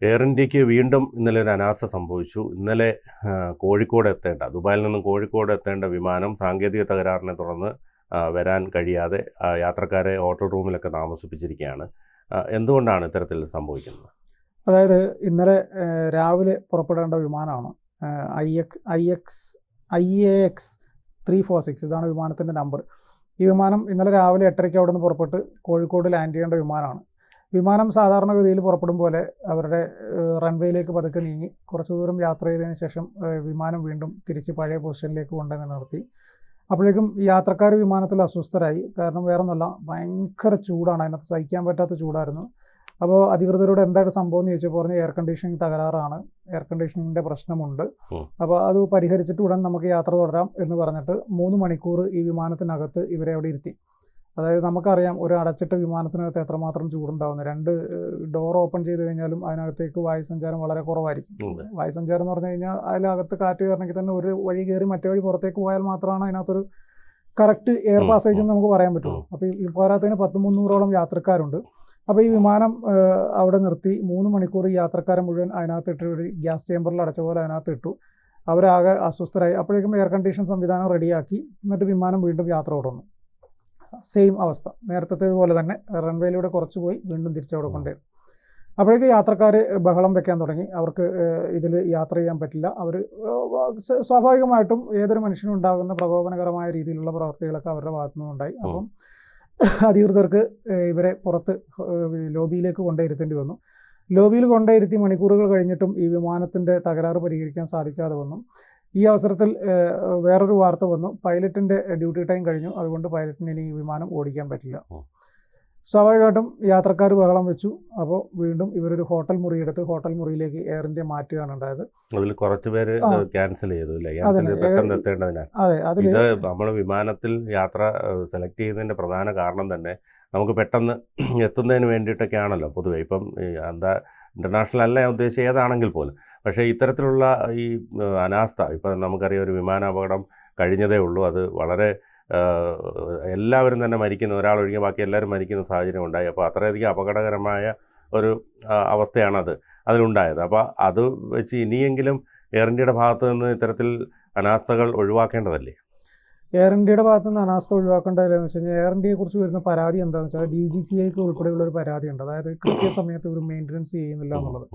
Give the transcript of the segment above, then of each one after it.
Air ഇന്ത്യക്ക് വീണ്ടും ഇന്നലെ ഒരു അനാസ്ഥ സംഭവിച്ചു. ഇന്നലെ കോഴിക്കോട് എത്തേണ്ട, ദുബായിൽ നിന്നും കോഴിക്കോട് എത്തേണ്ട വിമാനം സാങ്കേതിക തകരാറിനെ തുടർന്ന് വരാൻ കഴിയാതെ യാത്രക്കാരെ ഹോട്ടൽ റൂമിലൊക്കെ താമസിപ്പിച്ചിരിക്കുകയാണ്. എന്തുകൊണ്ടാണ് ഇത്തരത്തിൽ സംഭവിക്കുന്നത്? അതായത് ഇന്നലെ രാവിലെ പുറപ്പെടേണ്ട വിമാനമാണ് IAX 346. ഇതാണ് വിമാനത്തിൻ്റെ നമ്പർ. ഈ വിമാനം ഇന്നലെ രാവിലെ 8:30 അവിടെ നിന്ന് പുറപ്പെട്ട് കോഴിക്കോട് ലാൻഡ് ചെയ്യേണ്ട വിമാനമാണ്. വിമാനം സാധാരണഗതിയിൽ പുറപ്പെടും പോലെ അവരുടെ റൺവേയിലേക്ക് പതുക്കെ നീങ്ങി കുറച്ച് ദൂരം യാത്ര ചെയ്തതിന് ശേഷം വിമാനം വീണ്ടും തിരിച്ച് പഴയ പൊസിഷനിലേക്ക് കൊണ്ടുവന്ന് നിർത്തി. അപ്പോഴേക്കും യാത്രക്കാർ വിമാനത്തിൽ അസ്വസ്ഥരായി. കാരണം വേറെ ഒന്നുമല്ല, ഭയങ്കര ചൂടാണ്, അതിനകത്ത് സഹിക്കാൻ പറ്റാത്ത ചൂടായിരുന്നു. അപ്പോൾ അധികൃതരോട് എന്താണ് സംഭവം എന്ന് ചോദിച്ചപ്പോൾ പറഞ്ഞ് എയർ കണ്ടീഷനിങ് തകരാറാണ്, എയർ കണ്ടീഷനിങ്ങിൻ്റെ പ്രശ്നമുണ്ട്, അപ്പോൾ അത് പരിഹരിച്ചിട്ട് ഉടൻ നമുക്ക് യാത്ര തുടരാം എന്ന് പറഞ്ഞിട്ട് 3 മണിക്കൂർ ഈ വിമാനത്തിനകത്ത് ഇവരെ അവിടെ ഇരുത്തി. അതായത് നമുക്കറിയാം ഒരു അടച്ചിട്ട വിമാനത്തിനകത്ത് എത്രമാത്രം ചൂടുണ്ടാവുന്നത്. 2 ഡോർ ഓപ്പൺ ചെയ്ത് കഴിഞ്ഞാലും അതിനകത്തേക്ക് വായുസഞ്ചാരം വളരെ കുറവായിരിക്കും. വായുസഞ്ചാരം എന്ന് പറഞ്ഞു കഴിഞ്ഞാൽ അതിനകത്ത് കാറ്റ് കയറണമെങ്കിൽ തന്നെ ഒരു വഴി കയറി മറ്റേ വഴി പുറത്തേക്ക് പോയാൽ മാത്രമാണ് അതിനകത്തൊരു കറക്റ്റ് എയർ പാസേജ് എന്ന് നമുക്ക് പറയാൻ പറ്റുള്ളൂ. അപ്പോൾ ഈ പോരാത്തതിന് 200-300ഓളം യാത്രക്കാരുണ്ട്. അപ്പോൾ ഈ വിമാനം അവിടെ നിർത്തി 3 മണിക്കൂർ ഈ യാത്രക്കാരെ മുഴുവൻ അതിനകത്തിട്ട് ഒരു ഗ്യാസ് ചേമ്പറിൽ അടച്ച പോലെ അതിനകത്ത് ഇട്ടു. അവരാകെ അസ്വസ്ഥരായി. അപ്പോഴേക്കും എയർ കണ്ടീഷൻ സംവിധാനം റെഡിയാക്കി. എന്നിട്ട് വിമാനം വീണ്ടും യാത്ര തുടർന്നു. സെയിം അവസ്ഥ, നേരത്തെ പോലെ തന്നെ റൺവേയിലൂടെ കുറച്ച് പോയി വീണ്ടും തിരിച്ചവിടെ കൊണ്ടുവരും. അപ്പോഴേക്ക് യാത്രക്കാർ ബഹളം വെക്കാൻ തുടങ്ങി. അവർക്ക് ഇതിൽ യാത്ര ചെയ്യാൻ പറ്റില്ല. അവർ സ്വാഭാവികമായിട്ടും ഏതൊരു മനുഷ്യനും ഉണ്ടാകുന്ന പ്രകോപനകരമായ രീതിയിലുള്ള പ്രവർത്തികളൊക്കെ അവരുടെ ഭാഗത്തു നിന്നുണ്ടായി. അപ്പം അധികൃതർക്ക് ഇവരെ പുറത്ത് ലോബിയിലേക്ക് കൊണ്ടുവരുത്തേണ്ടി വന്നു. ലോബിയിൽ കൊണ്ടുവരുത്തി മണിക്കൂറുകൾ കഴിഞ്ഞിട്ടും ഈ വിമാനത്തിൻ്റെ തകരാറ് പരിഹരിക്കാൻ സാധിക്കാതെ വന്നു. ഈ അവസരത്തിൽ വേറൊരു വാർത്ത വന്നു, പൈലറ്റിൻ്റെ ഡ്യൂട്ടി ടൈം കഴിഞ്ഞു, അതുകൊണ്ട് പൈലറ്റിന് ഇനി ഈ വിമാനം ഓടിക്കാൻ പറ്റില്ല. സ്വാഭാവികമായിട്ടും യാത്രക്കാർ ബഹളം വെച്ചു. അപ്പോൾ വീണ്ടും ഇവരൊരു ഹോട്ടൽ മുറിയെടുത്ത് ഹോട്ടൽ മുറിയിലേക്ക് എയർ ഇന്ത്യ മാറ്റുകയാണ് ഉണ്ടായത്. അതിൽ കുറച്ച് പേര് ക്യാൻസൽ ചെയ്തു. അതെ, അതിൽ നമ്മൾ വിമാനത്തിൽ യാത്ര സെലക്ട് ചെയ്യുന്നതിൻ്റെ പ്രധാന കാരണം തന്നെ നമുക്ക് പെട്ടെന്ന് എത്തുന്നതിന് വേണ്ടിയിട്ടൊക്കെയാണല്ലോ പൊതുവെ. ഇപ്പം ഇൻ്റർനാഷണൽ അല്ല ഞാൻ ഉദ്ദേശിച്ചത്, ഏതാണെങ്കിൽ പോലും. പക്ഷേ ഇത്തരത്തിലുള്ള ഈ അനാസ്ഥ, ഇപ്പം നമുക്കറിയാം ഒരു വിമാന അപകടം കഴിഞ്ഞതേ ഉള്ളൂ. അത് വളരെ എല്ലാവരും തന്നെ മരിക്കുന്ന, ഒരാളൊഴികെ ബാക്കി എല്ലാവരും മരിക്കുന്ന സാഹചര്യം ഉണ്ടായി. അപ്പോൾ അത്രയധികം അപകടകരമായ ഒരു അവസ്ഥയാണത് അതിലുണ്ടായത്. അപ്പോൾ അത് വെച്ച് ഇനിയെങ്കിലും എയർ ഇന്ത്യയുടെ ഭാഗത്തു നിന്ന് ഇത്തരത്തിൽ അനാസ്ഥകൾ ഒഴിവാക്കേണ്ടതല്ലേ? എയർ ഇന്ത്യയുടെ ഭാഗത്തു നിന്ന് അനാസ്ഥ ഒഴിവാക്കേണ്ടതെന്ന് വെച്ച് കഴിഞ്ഞാൽ എയർ ഇന്ത്യയെക്കുറിച്ച് വരുന്ന പരാതി എന്താണെന്ന് വെച്ചാൽ DGCAക്ക് ഉൾപ്പെടെയുള്ള ഒരു പരാതിയുണ്ട്. അതായത് കൃത്യസമയത്ത് ഒരു മെയിൻ്റനൻസ് ചെയ്യുന്നില്ല എന്നുള്ളത്.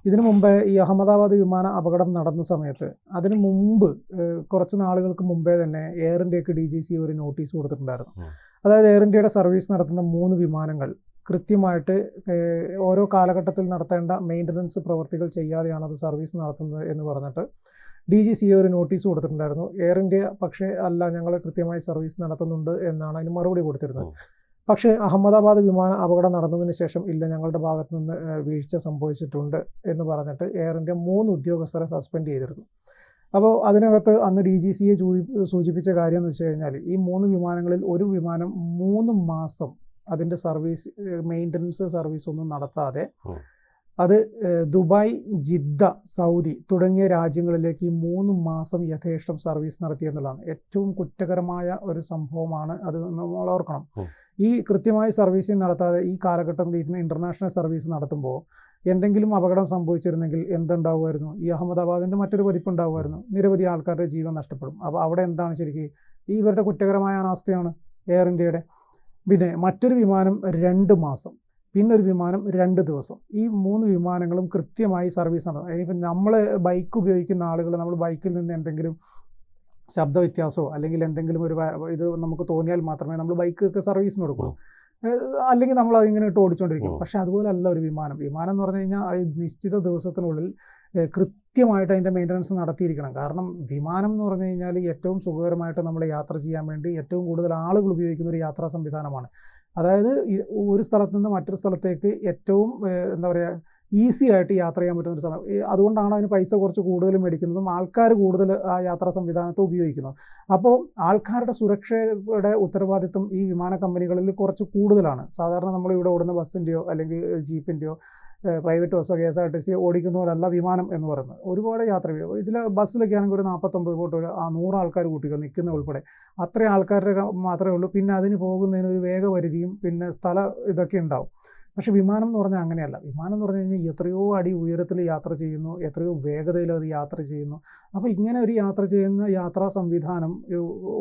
ഇതിനു മുമ്പ് ഈ അഹമ്മദാബാദ് വിമാന അപകടം നടന്ന സമയത്ത് അതിനു മുമ്പ് കുറച്ച് നാളുകൾക്ക് മുമ്പേ തന്നെ എയർ ഇന്ത്യക്ക് DGCA ഒരു നോട്ടീസ് കൊടുത്തിട്ടുണ്ടായിരുന്നു. അതായത് എയർ ഇന്ത്യയുടെ സർവീസ് നടത്തുന്ന 3 വിമാനങ്ങൾ കൃത്യമായിട്ട് ഓരോ കാലഘട്ടത്തിൽ നടത്തേണ്ട മെയിൻ്റനൻസ് പ്രവർത്തികൾ ചെയ്യാതെയാണ് അത് സർവീസ് നടത്തുന്നത് എന്ന് പറഞ്ഞിട്ട് DGCA ഒരു നോട്ടീസ് കൊടുത്തിട്ടുണ്ടായിരുന്നു. എയർ ഇന്ത്യ പക്ഷേ അല്ല, ഞങ്ങൾ കൃത്യമായി സർവീസ് നടത്തുന്നുണ്ട് എന്നാണ് അതിന് മറുപടി കൊടുത്തിരുന്നത്. പക്ഷേ അഹമ്മദാബാദ് വിമാന അപകടം നടന്നതിന് ശേഷം ഇല്ല, ഞങ്ങളുടെ ഭാഗത്തു നിന്ന് വീഴ്ച സംഭവിച്ചിട്ടുണ്ട് എന്ന് പറഞ്ഞിട്ട് എയർ ഇന്ത്യ 3 ഉദ്യോഗസ്ഥരെ സസ്പെൻഡ് ചെയ്തിരുന്നു. അപ്പോൾ അതിനകത്ത് അന്ന് DGCA സൂചിപ്പിച്ച കാര്യം എന്ന് വെച്ച് കഴിഞ്ഞാൽ ഈ 3 വിമാനങ്ങളിൽ ഒരു വിമാനം 3 മാസം അതിൻ്റെ സർവീസ് മെയിൻ്റനൻസ് സർവീസ് ഒന്നും നടത്താതെ അത് ദുബായ്, ജിദ്ദ, സൗദി തുടങ്ങിയ രാജ്യങ്ങളിലേക്ക് ഈ 3 മാസം യഥേഷ്ടം സർവീസ് നടത്തിയെന്നുള്ളതാണ് ഏറ്റവും കുറ്റകരമായ ഒരു സംഭവമാണ്. അത് നമ്മൾ ഓർക്കണം. ഈ കൃത്യമായി സർവീസിങ് നടത്താതെ ഈ കാലഘട്ടത്തിൽ ഇതിന് ഇൻ്റർനാഷണൽ സർവീസ് നടത്തുമ്പോൾ എന്തെങ്കിലും അപകടം സംഭവിച്ചിരുന്നെങ്കിൽ എന്തുണ്ടാവുമായിരുന്നു? ഈ അഹമ്മദാബാദിൻ്റെ മറ്റൊരു പതിപ്പ് ഉണ്ടാവുമായിരുന്നു. നിരവധി ആൾക്കാരുടെ ജീവൻ നഷ്ടപ്പെടും. അപ്പോൾ അവിടെ എന്താണ് ശരിക്കും ഇവരുടെ കുറ്റകരമായ അനാസ്ഥയാണ് എയർ ഇന്ത്യയുടെ. പിന്നെ മറ്റൊരു വിമാനം 2 മാസം, പിന്നെ ഒരു വിമാനം 2 ദിവസം. ഈ 3 വിമാനങ്ങളും കൃത്യമായി സർവീസ് നടത്തും. ഇനിയിപ്പോൾ നമ്മൾ ബൈക്ക് ഉപയോഗിക്കുന്ന ആളുകൾ, നമ്മൾ ബൈക്കിൽ നിന്ന് എന്തെങ്കിലും ശബ്ദ വ്യത്യാസമോ അല്ലെങ്കിൽ എന്തെങ്കിലും ഒരു ഇത് നമുക്ക് തോന്നിയാൽ മാത്രമേ നമ്മൾ ബൈക്കൊക്കെ സർവീസിന് കൊടുക്കുള്ളൂ. അല്ലെങ്കിൽ നമ്മൾ അതിങ്ങനെ ഇട്ട് ഓടിച്ചുകൊണ്ടിരിക്കും. പക്ഷേ അതുപോലല്ല ഒരു വിമാനം എന്ന് പറഞ്ഞു കഴിഞ്ഞാൽ അത് നിശ്ചിത ദിവസത്തിനുള്ളിൽ കൃത്യമായിട്ട് അതിൻ്റെ മെയിൻ്റനൻസ് നടത്തിയിരിക്കണം. കാരണം വിമാനം എന്ന് പറഞ്ഞു കഴിഞ്ഞാൽ ഏറ്റവും സുഖകരമായിട്ട് നമ്മൾ യാത്ര ചെയ്യാൻ വേണ്ടി ഏറ്റവും കൂടുതൽ ആളുകൾ ഉപയോഗിക്കുന്ന ഒരു യാത്രാ സംവിധാനമാണ്. അതായത് ഒരു സ്ഥലത്ത് നിന്ന് മറ്റൊരു സ്ഥലത്തേക്ക് ഏറ്റവും എന്താ പറയുക ഈസി ആയിട്ട് യാത്ര ചെയ്യാൻ പറ്റുന്ന ഒരു സമയം. അതുകൊണ്ടാണ് അതിന് പൈസ കുറച്ച് കൂടുതൽ മേടിക്കുന്നതും ആൾക്കാർ കൂടുതൽ ആ യാത്രാ സംവിധാനത്തെ ഉപയോഗിക്കുന്നത്. അപ്പോൾ ആൾക്കാരുടെ സുരക്ഷയുടെ ഉത്തരവാദിത്വം ഈ വിമാന കമ്പനികളിൽ കുറച്ച് കൂടുതലാണ്. സാധാരണ നമ്മളിവിടെ ഓടുന്ന ബസ്സിൻ്റെയോ അല്ലെങ്കിൽ ജീപ്പിൻ്റെയോ പ്രൈവറ്റ് ബസ്സോ KSRTC ഓടിക്കുന്നവരല്ല വിമാനം എന്ന് പറയുന്നത്. ഒരുപാട് യാത്ര ചെയ്യും. ഇതിൽ ബസ്സിലൊക്കെ ആണെങ്കിൽ ഒരു 49 പോട്ട് ഒരു 100 ആൾക്കാർ കൂട്ടിക്കോ, നിൽക്കുന്ന ഉൾപ്പെടെ അത്രയും ആൾക്കാരുടെ മാത്രമേ ഉള്ളൂ. പിന്നെ അതിന് പോകുന്നതിന് ഒരു വേഗപരിധിയും പിന്നെ സ്ഥല ഇതൊക്കെ ഉണ്ടാവും. പക്ഷേ വിമാനം എന്ന് പറഞ്ഞാൽ അങ്ങനെയല്ല. വിമാനം എന്ന് പറഞ്ഞു കഴിഞ്ഞാൽ എത്രയോ അടി ഉയരത്തിൽ യാത്ര ചെയ്യുന്നു, എത്രയോ വേഗതയിൽ അത് യാത്ര ചെയ്യുന്നു. അപ്പോൾ ഇങ്ങനെ ഒരു യാത്ര ചെയ്യുന്ന യാത്രാ സംവിധാനം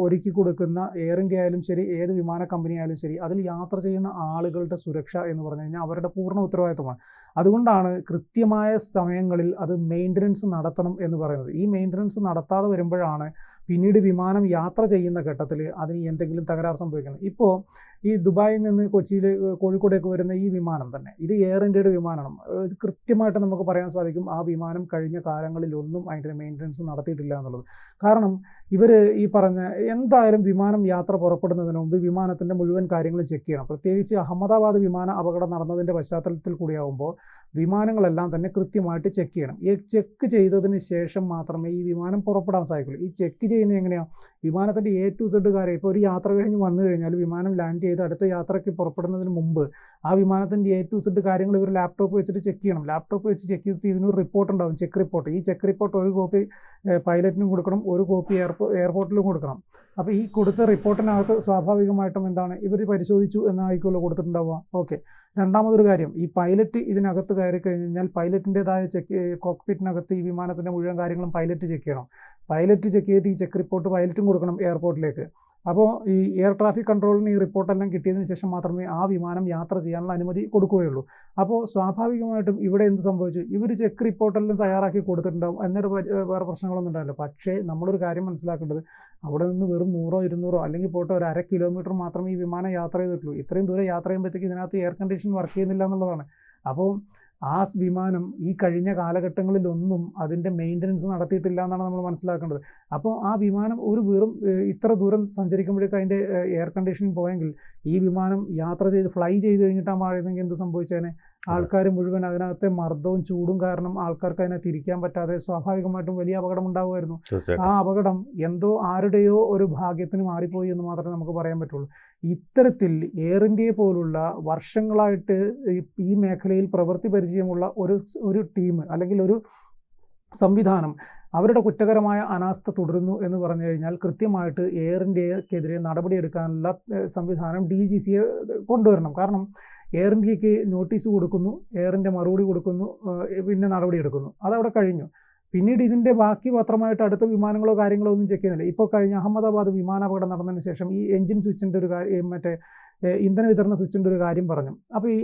ഒരുക്കി കൊടുക്കുന്ന എയർ ഇന്ത്യ ആയാലും ശരി, ഏത് വിമാന കമ്പനി ആയാലും ശരി, അതിൽ യാത്ര ചെയ്യുന്ന ആളുകളുടെ സുരക്ഷ എന്ന് പറഞ്ഞു കഴിഞ്ഞാൽ അവരുടെ പൂർണ്ണ ഉത്തരവാദിത്വമാണ്. അതുകൊണ്ടാണ് കൃത്യമായ സമയങ്ങളിൽ അത് മെയിൻ്റനൻസ് നടത്തണം എന്ന് പറയുന്നത്. ഈ മെയിൻ്റനൻസ് നടത്താതെ വരുമ്പോഴാണ് പിന്നീട് വിമാനം യാത്ര ചെയ്യുന്ന ഘട്ടത്തിൽ അതിന് എന്തെങ്കിലും തകരാർ സംഭവിക്കുന്നത്. ഇപ്പോൾ ഈ ദുബായിൽ നിന്ന് കോഴിക്കോടേക്ക് വരുന്ന ഈ വിമാനം തന്നെ, ഇത് എയർ ഇന്ത്യയുടെ വിമാനമാണ്. ഇത് കൃത്യമായിട്ട് നമുക്ക് പറയാൻ സാധിക്കും ആ വിമാനം കഴിഞ്ഞ കാലങ്ങളിലൊന്നും അതിൻ്റെ മെയിൻ്റനൻസ് നടത്തിയിട്ടില്ല എന്നുള്ളത്. കാരണം ഇവർ ഈ പറഞ്ഞ എന്തായാലും വിമാനം യാത്ര പുറപ്പെടുന്നതിന് മുമ്പ് വിമാനത്തിൻ്റെ മുഴുവൻ കാര്യങ്ങളും ചെക്ക് ചെയ്യണം. പ്രത്യേകിച്ച് അഹമ്മദാബാദ് വിമാന അപകടം നടന്നതിൻ്റെ പശ്ചാത്തലത്തിൽ കൂടിയാകുമ്പോൾ വിമാനങ്ങളെല്ലാം തന്നെ കൃത്യമായിട്ട് ചെക്ക് ചെയ്യണം. ഈ ചെക്ക് ചെയ്തതിന് ശേഷം മാത്രമേ ഈ വിമാനം പുറപ്പെടാൻ സാധിക്കുള്ളൂ. ഈ ചെക്ക് ചെയ്യുന്നത് എങ്ങനെയാണ്? വിമാനത്തിൻ്റെ A to Z കാര്യം, ഇപ്പോൾ ഒരു യാത്ര കഴിഞ്ഞ് വന്നു കഴിഞ്ഞാൽ വിമാനം ലാൻഡ് ചെയ്ത് അടുത്ത യാത്രയ്ക്ക് പുറപ്പെടുന്നതിന് മുമ്പ് ആ വിമാനത്തിൻ്റെ A to Z കാര്യങ്ങൾ ഇവർ ലാപ്ടോപ്പ് വെച്ചിട്ട് ചെക്ക് ചെയ്യണം. ലാപ്ടോപ്പ് വെച്ച് ചെക്ക് ചെയ്തിട്ട് ഇതിനൊരു റിപ്പോർട്ട് ഉണ്ടാവും, ചെക്ക് റിപ്പോർട്ട്. ഈ ചെക്ക് റിപ്പോർട്ട് ഒരു കോപ്പി പൈലറ്റിനും കൊടുക്കണം, ഒരു കോപ്പി എയർപോർട്ടിലും കൊടുക്കണം. അപ്പോൾ ഈ കൊടുത്ത റിപ്പോർട്ടിനകത്ത് സ്വാഭാവികമായിട്ടും എന്താണ്, ഇവർ പരിശോധിച്ചു എന്നായിരിക്കുമല്ലോ കൊടുത്തിട്ടുണ്ടാവുക. ഓക്കെ. രണ്ടാമതൊരു കാര്യം, ഈ പൈലറ്റ് ഇതിനകത്ത് കയറി കഴിഞ്ഞാൽ പൈലറ്റിൻ്റെതായ കോക്പിറ്റിനകത്ത് ഈ വിമാനത്തിൻ്റെ മുഴുവൻ കാര്യങ്ങളും പൈലറ്റ് ചെക്ക് ചെയ്യണം. പൈലറ്റ് ചെക്ക് ചെയ്തിട്ട് ഈ ചെക്ക് റിപ്പോർട്ട് പൈലറ്റും കൊടുക്കണം എയർപോർട്ടിലേക്ക്. അപ്പോൾ ഈ എയർ ട്രാഫിക് കൺട്രോളിന് ഈ റിപ്പോർട്ടെല്ലാം കിട്ടിയതിന് ശേഷം മാത്രമേ ആ വിമാനം യാത്ര ചെയ്യാനുള്ള അനുമതി കൊടുക്കുകയുള്ളൂ. അപ്പോൾ സ്വാഭാവികമായിട്ടും ഇവിടെ എന്ത് സംഭവിച്ചു? ഇവർ ചെക്ക് റിപ്പോർട്ടെല്ലാം തയ്യാറാക്കി കൊടുത്തിട്ടുണ്ടാവും, എന്നൊരു വേറെ പ്രശ്നങ്ങളൊന്നും ഉണ്ടാവില്ല. പക്ഷേ നമ്മളൊരു കാര്യം മനസ്സിലാക്കേണ്ടത്, അവിടെ നിന്ന് വെറും 100 200 അല്ലെങ്കിൽ പോട്ടെ ഒരു 1/2 കിലോമീറ്റർ മാത്രമേ ഈ വിമാനം യാത്ര ചെയ്തിട്ടുള്ളൂ. ഇത്രയും ദൂരം യാത്ര ചെയ്യുമ്പോഴത്തേക്ക് ഇതിനകത്ത് എയർ കണ്ടീഷൻ വർക്ക് ചെയ്യുന്നില്ല എന്നുള്ളതാണ്. അപ്പോൾ ആ വിമാനം ഈ കഴിഞ്ഞ കാലഘട്ടങ്ങളിലൊന്നും അതിൻ്റെ മെയിൻ്റനൻസ് നടത്തിയിട്ടില്ല എന്നാണ് നമ്മൾ മനസ്സിലാക്കേണ്ടത്. അപ്പോൾ ആ വിമാനം ഒരു ഇത്ര ദൂരം സഞ്ചരിക്കുമ്പോഴേക്കും അതിൻ്റെ എയർ കണ്ടീഷനിങ് പോയെങ്കിൽ ഈ വിമാനം യാത്ര ചെയ്ത് ഫ്ലൈ ചെയ്ത് കഴിഞ്ഞിട്ടാണ് ആയിരുന്നെങ്കിൽ എന്ത് സംഭവിച്ചേനെ? ആൾക്കാർ മുഴുവൻ അതിനകത്തെ മർദ്ദവും ചൂടും കാരണം ആൾക്കാർക്ക് അതിനെ തിരിക്കാൻ പറ്റാതെ സ്വാഭാവികമായിട്ടും വലിയ അപകടം ഉണ്ടാവുമായിരുന്നു. ആ അപകടം എന്തോ ആരുടെയോ ഒരു ഭാഗ്യത്തിന് മാറിപ്പോയി എന്ന് മാത്രമേ നമുക്ക് പറയാൻ പറ്റുള്ളൂ. ഇത്തരത്തിൽ എയർ ഇന്ത്യയെ പോലുള്ള വർഷങ്ങളായിട്ട് ഈ മേഖലയിൽ പ്രവൃത്തി പരിചയമുള്ള ഒരു ടീം അല്ലെങ്കിൽ ഒരു സംവിധാനം അവരുടെ കുറ്റകരമായ അനാസ്ഥ തുടരുന്നു എന്ന് പറഞ്ഞു കഴിഞ്ഞാൽ കൃത്യമായിട്ട് എയർ ഇന്ത്യക്കെതിരെ നടപടിയെടുക്കാനുള്ള സംവിധാനം DGCA കൊണ്ടുവരണം. കാരണം എയർ ഇന്ത്യക്ക് നോട്ടീസ് കൊടുക്കുന്നു, എയർ ഇന്ത്യ മറുപടി കൊടുക്കുന്നു, പിന്നെ നടപടിയെടുക്കുന്നു, അതവിടെ കഴിഞ്ഞു. പിന്നീട് ഇതിൻ്റെ ബാക്കി പത്രമായിട്ട് അടുത്ത വിമാനങ്ങളോ കാര്യങ്ങളോ ഒന്നും ചെക്ക് ചെയ്യുന്നില്ല. ഇപ്പോൾ കഴിഞ്ഞ അഹമ്മദാബാദ് വിമാനാപകടം നടന്നതിന് ശേഷം ഈ എൻജിൻ സ്വിച്ചിൻ്റെ ഒരു കാര്യം, മറ്റേ ഇന്ധന വിതരണ സ്വിച്ചിൻ്റെ ഒരു കാര്യം പറഞ്ഞു. അപ്പോൾ ഈ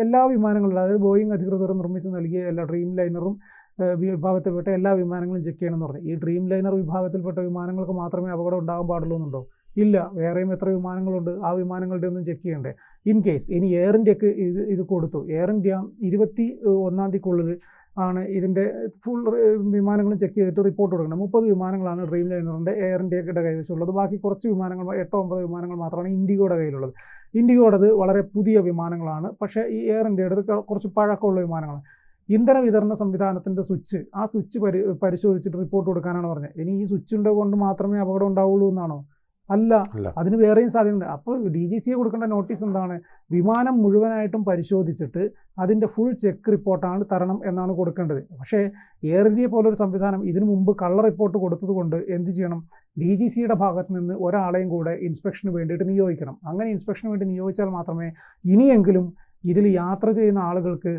എല്ലാ വിമാനങ്ങളും, അതായത് ബോയിങ് അധികൃതർ നിർമ്മിച്ച് നൽകിയ എല്ലാ ഡ്രീം ലൈനറും വിഭാഗത്തിൽപ്പെട്ട എല്ലാ വിമാനങ്ങളും ചെക്ക് ചെയ്യണമെന്ന് പറഞ്ഞു. ഈ ഡ്രീം ലൈനർ വിഭാഗത്തിൽപ്പെട്ട വിമാനങ്ങൾക്ക് മാത്രമേ അപകടം ഉണ്ടാകാൻ പാടുള്ളൂ എന്നുണ്ടോ? ഇല്ല, വേറെയും എത്ര വിമാനങ്ങളുണ്ട്, ആ വിമാനങ്ങളുടെ ഒന്നും ചെക്ക് ചെയ്യണ്ടേ? ഇൻ കേസ് ഇനി എയർ ഇന്ത്യക്ക് ഇത് കൊടുത്തു, എയർ ഇന്ത്യ 21-ാം തീയതിക്കുള്ളിൽ ആണ് ഇതിൻ്റെ ഫുൾ വിമാനങ്ങളും ചെക്ക് ചെയ്തിട്ട് റിപ്പോർട്ട് കൊടുക്കണം. 30 വിമാനങ്ങളാണ് ഡ്രീം ലൈനറിൻ്റെ എയർ ഇന്ത്യയുടെ കൈവശമുള്ളത്. ബാക്കി കുറച്ച് വിമാനങ്ങൾ 8-9 വിമാനങ്ങൾ മാത്രമാണ് ഇൻഡിഗോയുടെ കയ്യിലുള്ളത്. ഇൻഡിഗോയുടേത് വളരെ പുതിയ വിമാനങ്ങളാണ്, പക്ഷേ ഈ എയർ ഇന്ത്യയുടേത് കുറച്ച് പഴക്കമുള്ള വിമാനങ്ങളാണ്. ഇന്ധന വിതരണ സംവിധാനത്തിൻ്റെ സ്വിച്ച്, ആ സ്വിച്ച് പരിശോധിച്ചിട്ട് റിപ്പോർട്ട് കൊടുക്കാനാണ് പറഞ്ഞത്. ഇനി ഈ സ്വിച്ചിൻ്റെ കൊണ്ട് മാത്രമേ അപകടം ഉണ്ടാവുള്ളൂ എന്നാണോ? അല്ല, അതിന് വേറെയും സാധ്യതയുണ്ട്. അപ്പോൾ DGCA കൊടുക്കേണ്ട നോട്ടീസ് എന്താണ്? വിമാനം മുഴുവനായിട്ടും പരിശോധിച്ചിട്ട് അതിൻ്റെ ഫുൾ ചെക്ക് റിപ്പോർട്ടാണ് തരണം എന്നാണ് കൊടുക്കേണ്ടത്. പക്ഷേ എയർ ഇന്ത്യ പോലൊരു സംവിധാനം ഇതിനു മുമ്പ് കള്ള റിപ്പോർട്ട് കൊടുത്തത് കൊണ്ട് എന്ത് ചെയ്യണം? DGCയുടെ ഭാഗത്ത് നിന്ന് ഒരാളെയും കൂടെ ഇൻസ്പെക്ഷന് വേണ്ടിയിട്ട് നിയോഗിക്കണം. അങ്ങനെ ഇൻസ്പെക്ഷന് വേണ്ടി നിയോഗിച്ചാൽ മാത്രമേ ഇനിയെങ്കിലും ഇതിൽ യാത്ര ചെയ്യുന്ന ആളുകൾക്ക്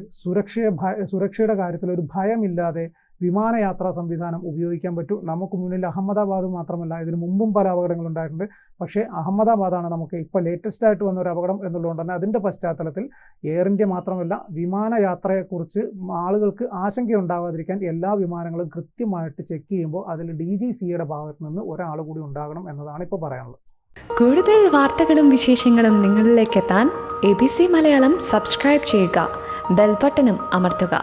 സുരക്ഷയുടെ കാര്യത്തിൽ ഒരു ഭയമില്ലാതെ വിമാനയാത്രാ സംവിധാനം ഉപയോഗിക്കാൻ പറ്റും. നമുക്ക് മുന്നിൽ അഹമ്മദാബാദ് മാത്രമല്ല, ഇതിന് മുമ്പും പല അപകടങ്ങൾ ഉണ്ടായിട്ടുണ്ട്. പക്ഷേ അഹമ്മദാബാദാണ് നമുക്ക് ഇപ്പോൾ ലേറ്റസ്റ്റ് ആയിട്ട് വന്ന ഒരു അപകടം എന്നുള്ളതുകൊണ്ട് തന്നെ അതിൻ്റെ പശ്ചാത്തലത്തിൽ എയർ ഇന്ത്യ മാത്രമല്ല, വിമാനയാത്രയെക്കുറിച്ച് ആളുകൾക്ക് ആശങ്കയുണ്ടാകാതിരിക്കാൻ എല്ലാ വിമാനങ്ങളും കൃത്യമായിട്ട് ചെക്ക് ചെയ്യുമ്പോൾ അതിൽ DGCയുടെ ഭാഗത്ത് നിന്ന് ഒരാൾ കൂടി ഉണ്ടാകണം എന്നതാണ് ഇപ്പോൾ പറയാനുള്ളത്. കൂടുതൽ വാർത്തകളും വിശേഷങ്ങളും നിങ്ങളിലേക്ക് എത്താൻ ABC മലയാളം സബ്സ്ക്രൈബ് ചെയ്യുക, ബെൽ ബട്ടണും അമർത്തുക.